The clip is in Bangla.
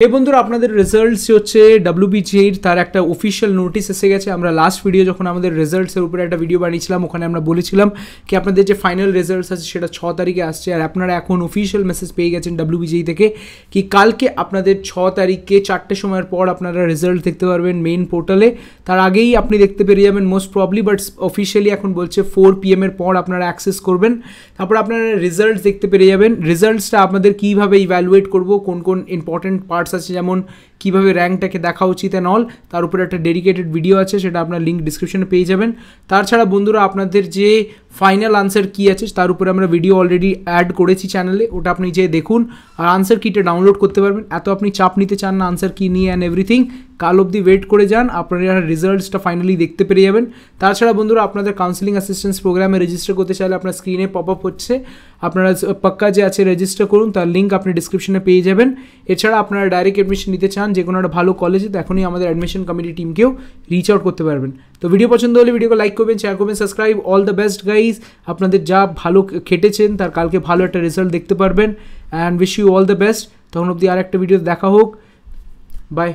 এই বন্ধুরা আপনাদের রেজাল্টস হচ্ছে WBGEর তার একটা অফিশিয়াল নোটিশ এসে গেছে। আমরা লাস্ট ভিডিও যখন আমাদের রেজাল্টসের উপরে একটা ভিডিও বানিয়েছিলাম ওখানে আমরা বলেছিলাম কি আপনাদের যে ফাইনাল রেজাল্টস আছে সেটা 6 তারিখে আসছে, আর আপনারা এখন অফিশিয়াল মেসেজ পেয়ে গেছেন WBGE থেকে কি কালকে আপনাদের 6 তারিখে 4টের সময়ের পর আপনারা রেজাল্ট দেখতে পারবেন মেইন পোর্টালে। তার আগেই আপনি দেখতে পেরে যাবেন মোস্ট প্রবলি, বাট অফিশিয়ালি এখন বলছে 4 PM এর পর আপনারা অ্যাক্সেস করবেন, তারপর আপনারা রেজাল্টস দেখতে পেরে যাবেন। রেজাল্টসটা আপনাদের কীভাবে ইভ্যালুয়েট করবো, কোন কোন ইম্পর্টেন্ট পার্টস আছে যেমন কীভাবে র্যাঙ্কটাকে দেখা উচিত অ্যান্ড অল, তার উপরে একটা ডেডিকেটেড ভিডিও আছে, সেটা আপনার লিঙ্ক ডিসক্রিপশনে পেয়ে যাবেন। তাছাড়া বন্ধুরা আপনাদের যে ফাইনাল আনসার কী আছে তার উপরে আমরা ভিডিও অলরেডি অ্যাড করেছি চ্যানেলে, ওটা আপনি যে দেখুন আর আনসার কিটা ডাউনলোড করতে পারবেন। এত আপনি চাপ নিতে চান না আনসার কি নিয়ে অ্যান্ড এভরিথিং, কাল অবধি ওয়েট করে যান, আপনারা রেজাল্টসটা ফাইনালি দেখতে পেরে যাবেন। তাছাড়া বন্ধুরা আপনাদের কাউন্সিলিং অ্যাসিস্ট্যান্স প্রোগ্রামে রেজিস্টার করতে চাইলে আপনার স্ক্রিনে পপ আপ হচ্ছে, আপনারা পাক্কা যে আছে রেজিস্টার করুন, তার লিঙ্ক আপনি ডিসক্রিপশনে পেয়ে যাবেন। এছাড়া আপনারা ডাইরেক্ট অ্যাডমিশন নিতে চান যে কোনো একটা ভালো কলেজে, তো এখনই আমাদের অ্যাডমিশন কমিটি টিমকেও রিচ আউট করতে পারবেন। তো ভিডিও পছন্দ হলে ভিডিওকে লাইক করবেন, শেয়ার করবেন, subscribe. All the best guys, আপনাদের যা ভালো খেটেছেন তার কালকে ভালো একটা রেজাল্ট দেখতে পারবেন and wish you all the best. তখন অবধি আর একটা ভিডিও দেখা হোক, বাই।